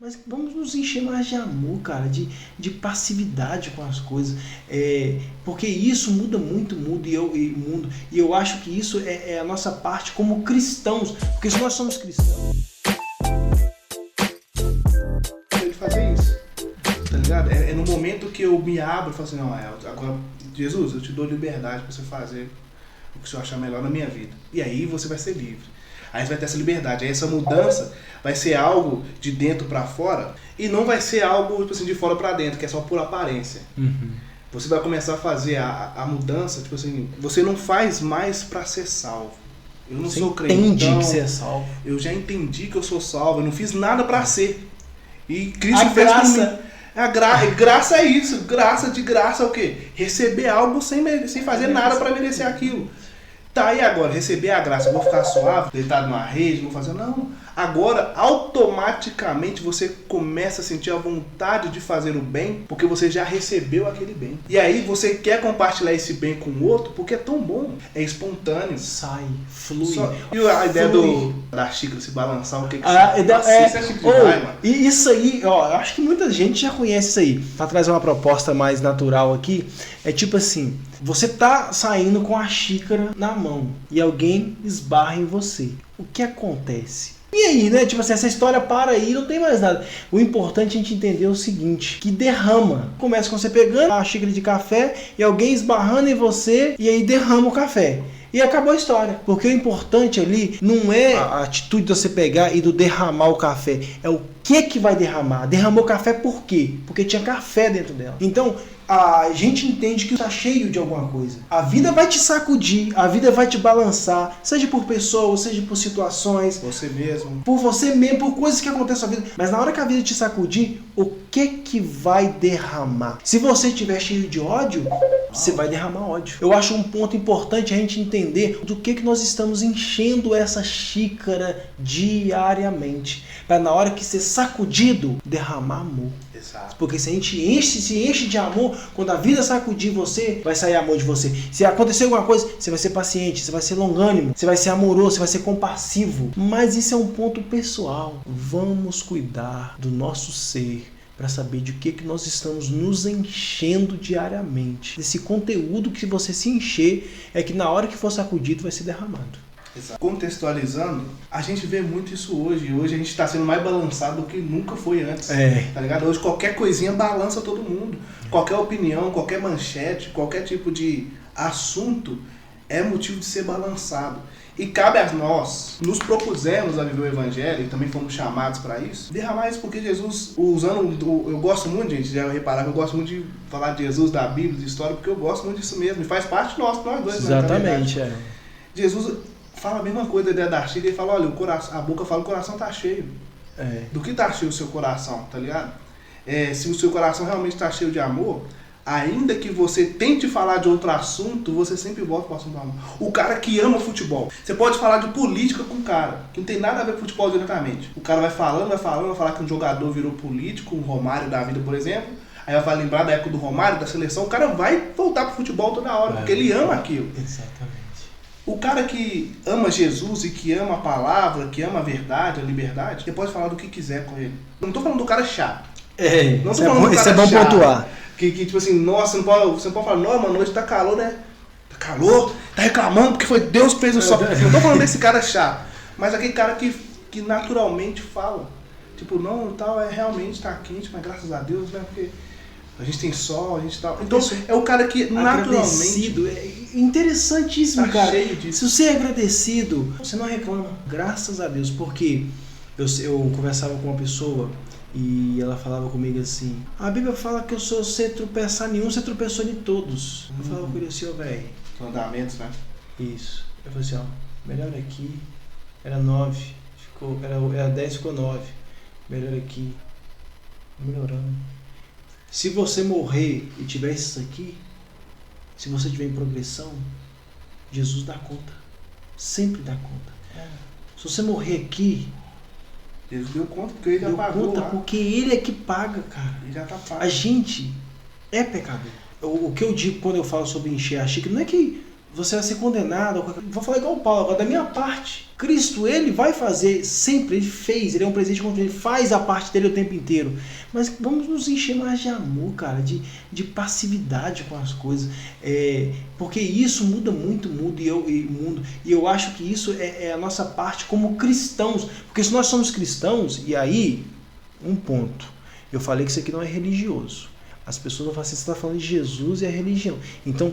Mas vamos nos encher mais de amor, cara, de passividade com as coisas. Porque isso muda muito o mundo e eu acho que isso é a nossa parte como cristãos. Porque se nós somos cristãos... Ele fazer isso, tá ligado? É no momento que eu me abro e falo assim, não, agora, Jesus, eu te dou liberdade pra você fazer o que o Senhor achar melhor na minha vida. E aí você vai ser livre. Aí você vai ter essa liberdade. Aí essa mudança vai ser algo de dentro pra fora e não vai ser algo tipo assim, de fora pra dentro, que é só por aparência. Uhum. Você vai começar a fazer a mudança, tipo assim, você não faz mais pra ser salvo. Eu não sou crente. Entende então, que você é salvo. Eu já entendi que eu sou salvo, eu não fiz nada pra ser. E Cristo A fez por mim. graça. Graça é isso. Graça é o quê? Receber algo sem fazer nada pra merecer aquilo. Tá, e agora? Receber a graça, eu vou ficar suave, deitado numa rede, não vou fazer... Não. Agora, automaticamente, você começa a sentir a vontade de fazer o bem, porque você já recebeu aquele bem. E aí, você quer compartilhar esse bem com o outro, porque é tão bom. É espontâneo. Sai, flui. E a ideia da xícara se balançar, o que você... Isso é tipo demais, mano. E isso aí, ó, eu acho que muita gente já conhece isso aí. Pra trazer uma proposta mais natural aqui, é tipo assim... Você tá saindo com a xícara na mão e alguém esbarra em você. O que acontece? E aí, né? Tipo assim, essa história para aí, não tem mais nada. O importante é a gente entender o seguinte, que derrama. Começa com você pegando a xícara de café e alguém esbarrando em você e aí derrama o café. E acabou a história. Porque o importante ali não é a atitude de você pegar e do derramar o café. É o que vai derramar. Derramou café por quê? Porque tinha café dentro dela. Então, a gente entende que está cheio de alguma coisa. A vida vai te sacudir, a vida vai te balançar, seja por pessoas, seja por situações. Você mesmo. Por você mesmo, por coisas que acontecem na vida. Mas na hora que a vida te sacudir, o que vai derramar? Se você estiver cheio de ódio, você vai derramar ódio. Eu acho um ponto importante a gente entender do que nós estamos enchendo essa xícara diariamente. Para na hora que ser sacudido, derramar amor. Exato. Porque se a gente se enche de amor, quando a vida sacudir você, vai sair amor de você. Se acontecer alguma coisa, você vai ser paciente, você vai ser longânimo, você vai ser amoroso, você vai ser compassivo. Mas isso é um ponto pessoal. Vamos cuidar do nosso ser para saber de que nós estamos nos enchendo diariamente. Esse conteúdo que você se encher é que na hora que for sacudido vai ser derramado. Exato. Contextualizando, a gente vê muito isso hoje. Hoje a gente está sendo mais balançado do que nunca foi antes. Tá ligado? Hoje qualquer coisinha balança todo mundo. Qualquer opinião, qualquer manchete, qualquer tipo de assunto é motivo de ser balançado. E cabe a nós, nos propusemos a viver o Evangelho, e também fomos chamados para isso, derramar isso porque Jesus, eu gosto muito, gente, já repararam, eu gosto muito de falar de Jesus, da Bíblia, de história, porque eu gosto muito disso mesmo, e faz parte nosso, nós dois. Exatamente, né, Jesus fala a mesma coisa da xícara, ele fala, olha, a boca fala, o coração tá cheio. Do que tá cheio o seu coração, tá ligado? Se o seu coração realmente tá cheio de amor, ainda que você tente falar de outro assunto, você sempre volta para o assunto do amor. O cara que ama futebol. Você pode falar de política com o cara, que não tem nada a ver com futebol diretamente. O cara vai falar que um jogador virou político, um Romário da vida, por exemplo. Aí vai lembrar da época do Romário, da seleção. O cara vai voltar pro futebol toda hora, porque ele ama aquilo. Exatamente. O cara que ama Jesus e que ama a palavra, que ama a verdade, a liberdade, você pode falar do que quiser com ele. Eu não tô falando do cara chato. Não tô falando do cara isso é bom chato. pontuar. Que tipo assim, nossa, você não pode falar, não, mano, hoje tá calor, né? Tá calor, tá reclamando porque foi Deus que fez o sol. Não tô falando desse cara chato, mas aquele cara que naturalmente fala. Tipo, não, tal, realmente tá quente, mas graças a Deus, né? Porque a gente tem sol, a gente tal. Então, é o cara que naturalmente... É interessantíssimo, tá cara. Cheio disso. Se você é agradecido, você não reclama. Graças a Deus, porque eu conversava com uma pessoa... E ela falava comigo assim, a Bíblia fala que se você tropeçar nenhum, você tropeçou em todos. Eu falava com ele assim, velho. Fundamentos, né? Isso. Eu falei assim, melhor aqui, era 9, era 10, ficou 9. Melhor aqui, melhorando. Se você morrer e tiver isso aqui, se você tiver em progressão, Jesus dá conta. Sempre dá conta. Se você morrer aqui, Deus deu conta porque ele já pagou lá. Porque ele é que paga, cara. Ele já tá pago. A gente é pecador. O que eu digo quando eu falo sobre encher a xícara, não é que você vai ser condenado. Vou falar igual o Paulo, agora da minha parte. Cristo, ele vai fazer sempre, ele fez, ele é um presente contra ele, faz a parte dele o tempo inteiro. Mas vamos nos encher mais de amor, cara, de passividade com as coisas. Porque isso muda muito o mundo, e eu acho que isso é a nossa parte como cristãos. Porque se nós somos cristãos, e aí, um ponto, eu falei que isso aqui não é religioso. As pessoas vão falar assim, você está falando de Jesus e a religião. Então,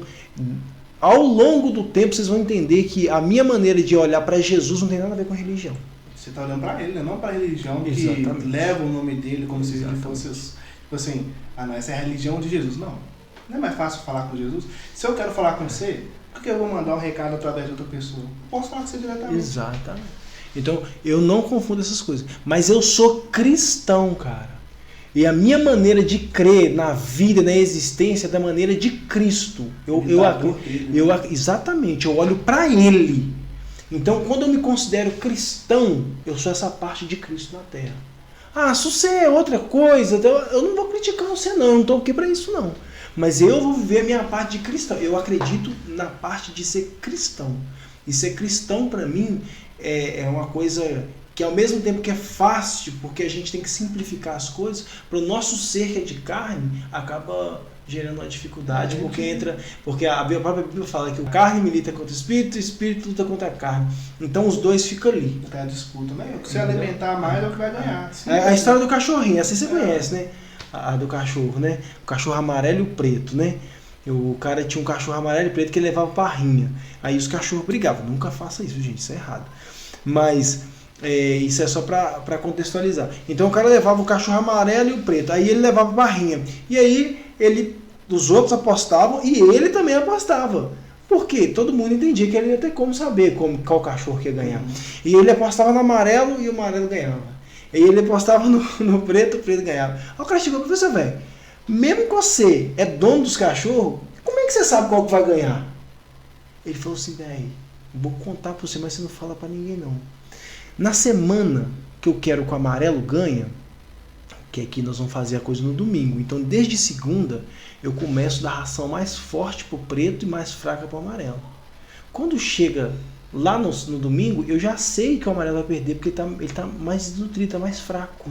ao longo do tempo, vocês vão entender que a minha maneira de olhar para Jesus não tem nada a ver com a religião. Você está olhando para ele, né? Não para a religião que leva o nome dele como se ele fosse, tipo assim, não, essa é a religião de Jesus. Não é mais fácil falar com Jesus? Se eu quero falar com você, por que eu vou mandar um recado através de outra pessoa? Posso falar com você diretamente. Exatamente. Então, eu não confundo essas coisas. Mas eu sou cristão, cara. E a minha maneira de crer na vida, na existência, é da maneira de Cristo. Exatamente, eu olho para Ele. Então, quando eu me considero cristão, eu sou essa parte de Cristo na Terra. Se você é outra coisa, eu não vou criticar você não, eu não estou aqui para isso não. Mas eu vou viver a minha parte de cristão. Eu acredito na parte de ser cristão. E ser cristão, para mim, é uma coisa que ao mesmo tempo que é fácil, porque a gente tem que simplificar as coisas, para o nosso ser que é de carne, acaba gerando uma dificuldade, porque a própria Bíblia fala que o carne milita contra o espírito luta contra a carne. Então os dois ficam ali. Tem a disputa, né? O que se alimentar mais é o que vai ganhar. A história do cachorrinho, assim você conhece, né? A do cachorro, né? O cachorro amarelo e o preto, né? O cara tinha um cachorro amarelo e preto que ele levava pra rinha. Aí os cachorros brigavam. Nunca faça isso, gente, isso é errado. Mas isso é só para contextualizar. Então o cara levava o cachorro amarelo e o preto, aí ele levava pra rinha. E aí os outros apostavam e ele também apostava. Por quê? Todo mundo entendia que ele ia ter como saber qual cachorro que ia ganhar. E ele apostava no amarelo e o amarelo ganhava. E ele apostava no preto, o preto ganhava. Aí o cara chegou e falou, velho, mesmo que você é dono dos cachorros, como é que você sabe qual que vai ganhar? Ele falou assim, velho, vou contar pra você, mas você não fala pra ninguém não. Na semana que eu quero que o amarelo ganha, que aqui nós vamos fazer a coisa no domingo, então desde segunda eu começo da ração mais forte pro preto e mais fraca pro amarelo. Quando chega lá no domingo, eu já sei que o amarelo vai perder, porque ele tá mais desnutrido, tá mais fraco.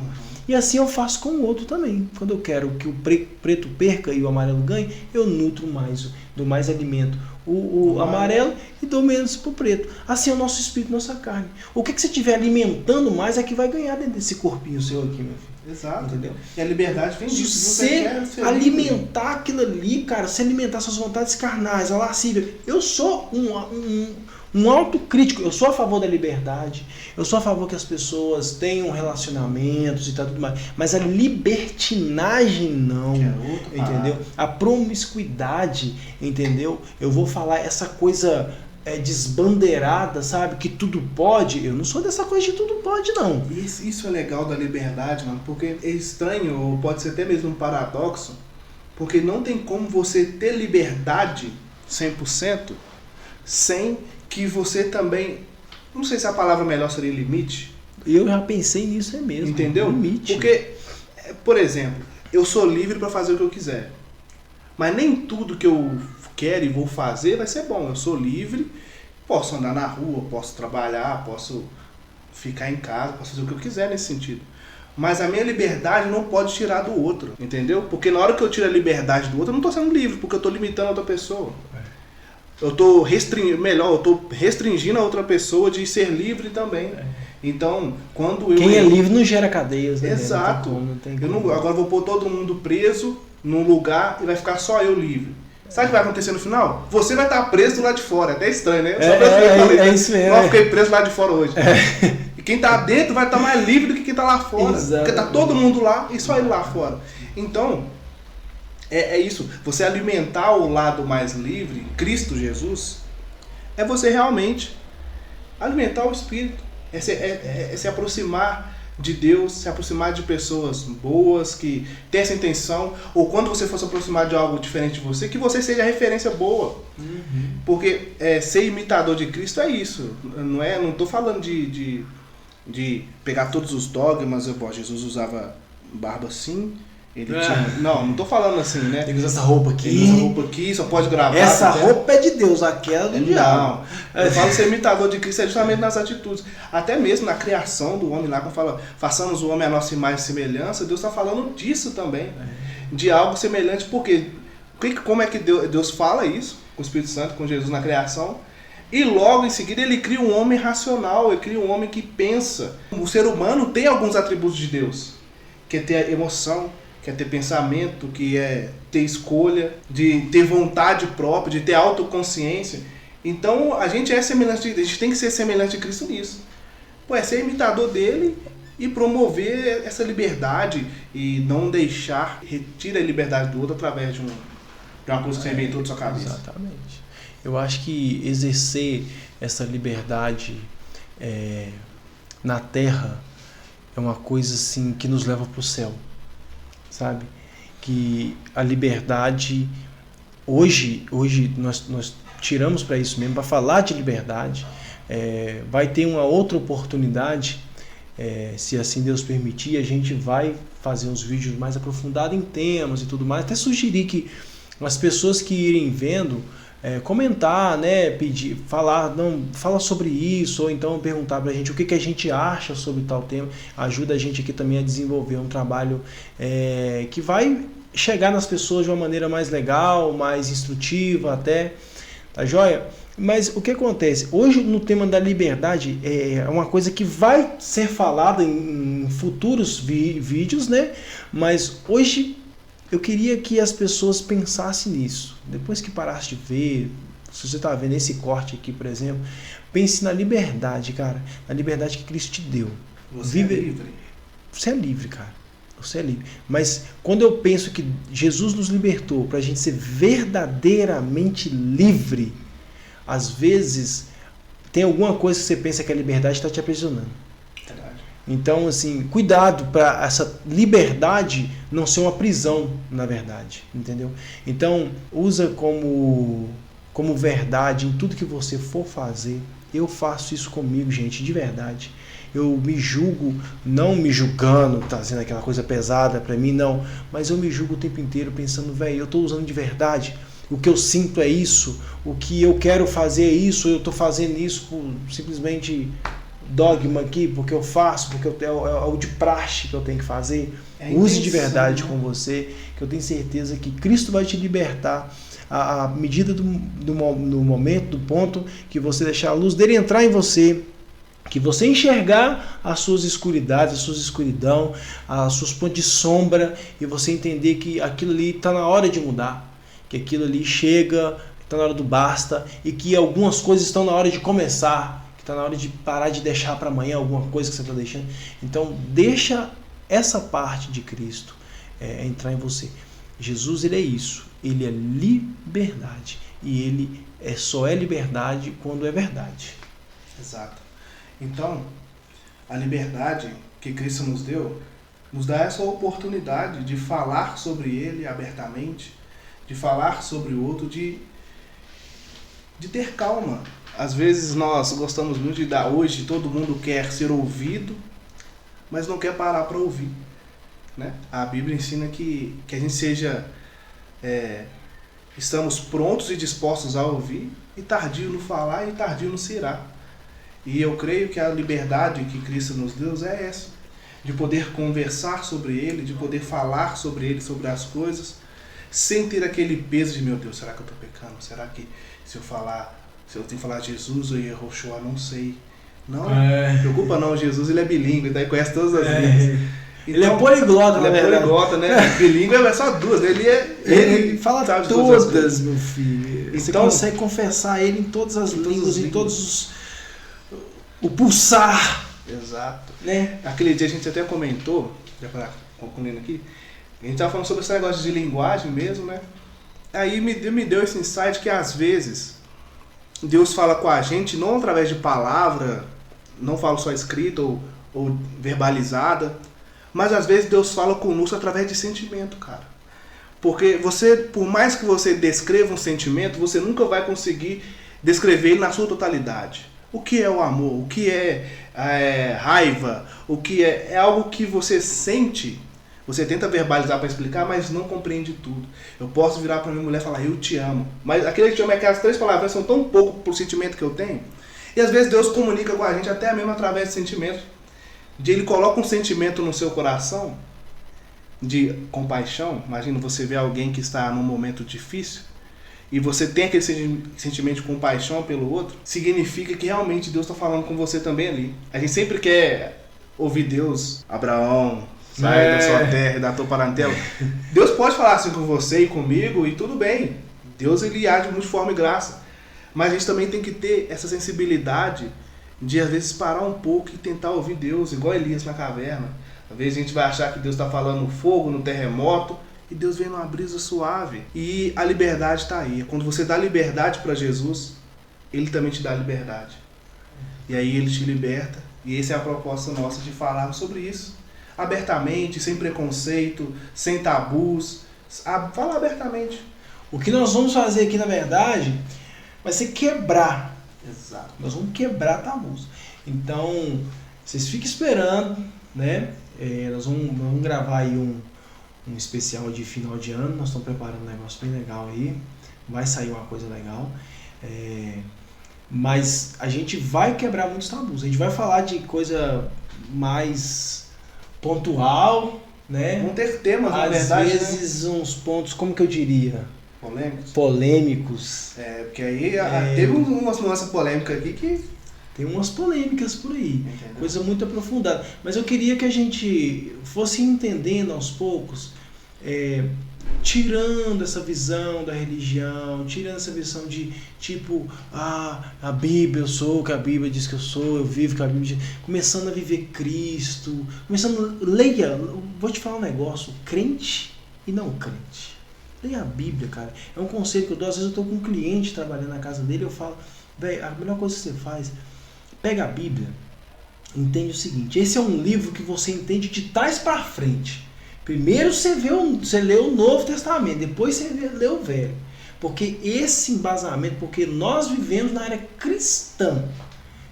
E assim eu faço com o outro também. Quando eu quero que o preto perca e o amarelo ganhe, eu nutro mais, dou mais alimento o amarelo e dou menos pro preto. Assim é o nosso espírito, nossa carne. O que você estiver alimentando mais é que vai ganhar dentro desse corpinho seu aqui, meu filho. Exato. Entendeu? E a liberdade vem disso. Você alimentar aquilo ali, cara, você alimentar suas vontades carnais, a lascívia. Eu sou um autocrítico, eu sou a favor da liberdade, eu sou a favor que as pessoas tenham relacionamentos e tal, tudo mais, mas a libertinagem não, entendeu? A promiscuidade, entendeu? Eu vou falar essa coisa desbandeirada, sabe? Que tudo pode. Eu não sou dessa coisa de tudo pode, não. Isso é legal da liberdade, mano, porque é estranho, ou pode ser até mesmo um paradoxo, porque não tem como você ter liberdade 100% sem que você também, não sei se a palavra melhor seria limite. Eu já pensei nisso mesmo. Entendeu? Limite. Porque, por exemplo, eu sou livre para fazer o que eu quiser. Mas nem tudo que eu quero e vou fazer vai ser bom. Eu sou livre, posso andar na rua, posso trabalhar, posso ficar em casa, posso fazer o que eu quiser nesse sentido. Mas a minha liberdade não pode tirar do outro, entendeu? Porque na hora que eu tiro a liberdade do outro, eu não estou sendo livre, porque eu estou limitando a outra pessoa. Eu estou restringindo a outra pessoa de ser livre também. Então, quando eu... Quem é livre não gera cadeias, né? Exato. Não tem como. Agora vou pôr todo mundo preso num lugar e vai ficar só eu livre. Sabe o que vai acontecer no final? Você vai estar preso do lado de fora. É até estranho, né? Isso mesmo. Eu fiquei preso lá de fora hoje. E quem está dentro vai estar mais livre do que quem está lá fora. Exato. Porque está todo mundo lá e só ele lá fora. Então... É isso, você alimentar o lado mais livre, Cristo Jesus, é você realmente alimentar o Espírito, é se aproximar de Deus, se aproximar de pessoas boas, que tem essa intenção, ou quando você for se aproximar de algo diferente de você, que você seja a referência boa. Porque ser imitador de Cristo é isso, não estou falando de pegar todos os dogmas, Jesus usava barba assim, Ele tinha... Não tô falando assim, né? Tem que usar essa roupa aqui. Ele usa roupa aqui, só pode gravar. Essa roupa é de Deus, aquela do diabo. Não, eu falo ser imitador de Cristo é justamente nas atitudes. Até mesmo na criação do homem lá, quando fala, façamos o homem à nossa imagem e semelhança, Deus está falando disso também. De algo semelhante, porque como é que Deus fala isso com o Espírito Santo, com Jesus na criação? E logo em seguida ele cria um homem racional, ele cria um homem que pensa. O ser humano tem alguns atributos de Deus, que é ter emoção, que é ter pensamento, que é ter escolha, de ter vontade própria, de ter autoconsciência. Então a gente é semelhante, a gente tem que ser semelhante a Cristo nisso. Pô, é ser imitador dele e promover essa liberdade e não deixar, retira a liberdade do outro através de uma coisa que você inventou da sua cabeça. Exatamente. Eu acho que exercer essa liberdade na Terra é uma coisa assim que nos leva para o céu. Sabe? Que a liberdade hoje nós tiramos para isso mesmo, para falar de liberdade. Vai ter uma outra oportunidade, se assim Deus permitir, a gente vai fazer uns vídeos mais aprofundados em temas e tudo mais, até sugerir que as pessoas que irem vendo comentar, né, pedir, fala sobre isso, ou então perguntar pra gente o que a gente acha sobre tal tema, ajuda a gente aqui também a desenvolver um trabalho que vai chegar nas pessoas de uma maneira mais legal, mais instrutiva até, tá joia? Mas o que acontece? Hoje no tema da liberdade é uma coisa que vai ser falada em futuros vídeos, né? Mas hoje eu queria que as pessoas pensassem nisso. Depois que parasse de ver, se você está vendo esse corte aqui, por exemplo, pense na liberdade, cara. Na liberdade que Cristo te deu. Você é livre. Você é livre, cara. Você é livre. Mas quando eu penso que Jesus nos libertou para a gente ser verdadeiramente livre, às vezes tem alguma coisa que você pensa que a liberdade está te aprisionando. Então, assim, cuidado para essa liberdade não ser uma prisão, na verdade, entendeu? Então, usa como verdade em tudo que você for fazer. Eu faço isso comigo, gente, de verdade. Eu me julgo, não me julgando, trazendo aquela coisa pesada para mim, não. Mas eu me julgo o tempo inteiro pensando, velho, eu estou usando de verdade. O que eu sinto é isso, o que eu quero fazer é isso, eu estou fazendo isso por simplesmente dogma aqui, porque eu faço, porque é o de praxe que eu tenho que fazer. Use de verdade com você, que eu tenho certeza que Cristo vai te libertar à medida do momento, do ponto que você deixar a luz dele entrar em você, que você enxergar as suas escuridades, as suas escuridão, as suas pontos de sombra, e você entender que aquilo ali está na hora de mudar, que aquilo ali chega, está na hora do basta, e que algumas coisas estão na hora de começar, que está na hora de parar de deixar para amanhã alguma coisa que você está deixando. Então deixa essa parte de Cristo entrar em você. Jesus, ele é isso, ele é liberdade, e ele só é liberdade quando é verdade. Exato. Então, a liberdade que Cristo nos deu, nos dá essa oportunidade de falar sobre ele abertamente, de falar sobre o outro, de ter calma. Às vezes nós gostamos muito de dar hoje, todo mundo quer ser ouvido, mas não quer parar para ouvir, né? A Bíblia ensina que a gente seja, estamos prontos e dispostos a ouvir, e tardio no falar e tardio no se irar. E eu creio que a liberdade que Cristo nos deu é essa, de poder conversar sobre ele, de poder falar sobre ele, sobre as coisas, sem ter aquele peso de, meu Deus, será que eu estou pecando? Será que se eu tenho que falar Jesus ou Yehoshua, não sei. Não, não preocupa não, Jesus ele é bilíngue, daí conhece todas as línguas. Então, ele é poliglota, ele é poliglota, né? Bilíngue é só duas, ele fala todas, meu filho. Você consegue confessar ele em todas as línguas, em todos o pulsar. Exato. Né? Aquele dia a gente até comentou, já para concluindo aqui, a gente estava falando sobre esse negócio de linguagem mesmo, né? Aí me deu esse insight que às vezes Deus fala com a gente não através de palavra, não falo só escrita ou verbalizada, mas às vezes Deus fala conosco através de sentimento, cara. Porque você, por mais que você descreva um sentimento, você nunca vai conseguir descrever ele na sua totalidade. O que é o amor? O que é raiva? O que é algo que você sente, Você tenta verbalizar para explicar, mas não compreende tudo. Eu posso virar para minha mulher e falar, eu te amo. Mas aquele te amo é que as 3 palavras são tão pouco pro sentimento que eu tenho. E às vezes Deus comunica com a gente até mesmo através de sentimentos. Ele coloca um sentimento no seu coração de compaixão. Imagina você ver alguém que está num momento difícil e você tem aquele sentimento de compaixão pelo outro, significa que realmente Deus está falando com você também ali. A gente sempre quer ouvir Deus, Abraão, sai da sua terra e da tua parentela. Deus pode falar assim com você e comigo e tudo bem. Deus ele age de multiforme graça. Mas a gente também tem que ter essa sensibilidade de às vezes parar um pouco e tentar ouvir Deus, igual Elias na caverna. Às vezes a gente vai achar que Deus está falando no fogo, no terremoto, e Deus vem numa brisa suave. E a liberdade está aí. Quando você dá liberdade para Jesus, Ele também te dá liberdade. E aí Ele te liberta. E essa é a proposta nossa de falar sobre isso. Abertamente, sem preconceito, sem tabus. Falar abertamente. O que nós vamos fazer aqui, na verdade, vai ser quebrar. Exato. Nós vamos quebrar tabus. Então, vocês fiquem esperando, né? Nós vamos gravar aí um especial de final de ano. Nós estamos preparando um negócio bem legal aí. Vai sair uma coisa legal. Mas a gente vai quebrar muitos tabus. A gente vai falar de coisa mais pontual, né? Vão ter temas, na Às verdade, vezes, né? Uns pontos, como que eu diria? Polêmicos. Porque aí teve umas nuances polêmicas aqui que... Tem umas polêmicas por aí. Entendeu? Coisa muito aprofundada. Mas eu queria que a gente fosse entendendo aos poucos, tirando essa visão da religião, tirando essa visão de tipo, a Bíblia, eu sou o que a Bíblia diz que eu sou, eu vivo o que a Bíblia diz, começando a viver Cristo, leia, vou te falar um negócio, crente e não crente. Leia a Bíblia, cara. É um conselho que eu dou. Às vezes eu estou com um cliente trabalhando na casa dele, eu falo, velho, a melhor coisa que você faz, pega a Bíblia, entende o seguinte, esse é um livro que você entende de trás para frente. Primeiro você lê o Novo Testamento, depois você lê o Velho. Porque esse embasamento, porque nós vivemos na era cristã.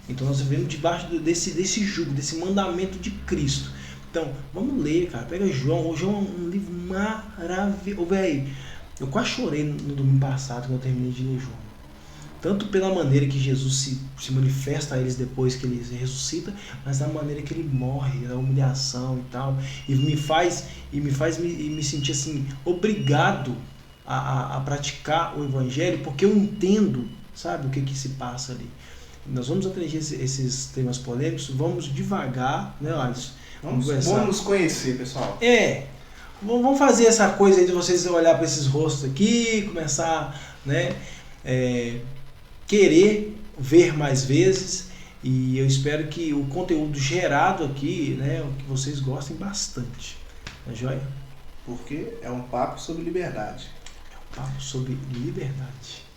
Então nós vivemos debaixo desse jugo, desse mandamento de Cristo. Então, vamos ler, cara. Pega João. O João é um livro maravilhoso. Velho, eu quase chorei no domingo passado quando eu terminei de ler João. Tanto pela maneira que Jesus se manifesta a eles depois que ele ressuscita, mas da maneira que ele morre, da humilhação e tal. E me faz me sentir assim, obrigado a praticar o Evangelho, porque eu entendo, sabe, o que se passa ali. Nós vamos aprender esses temas polêmicos, vamos devagar, né, Alisson? Vamos nos conhecer, pessoal. Vamos fazer essa coisa aí de vocês olhar para esses rostos aqui, começar, né, querer ver mais vezes, e eu espero que o conteúdo gerado aqui, né, que vocês gostem bastante. Tá joia? Porque é um papo sobre liberdade. É um papo sobre liberdade.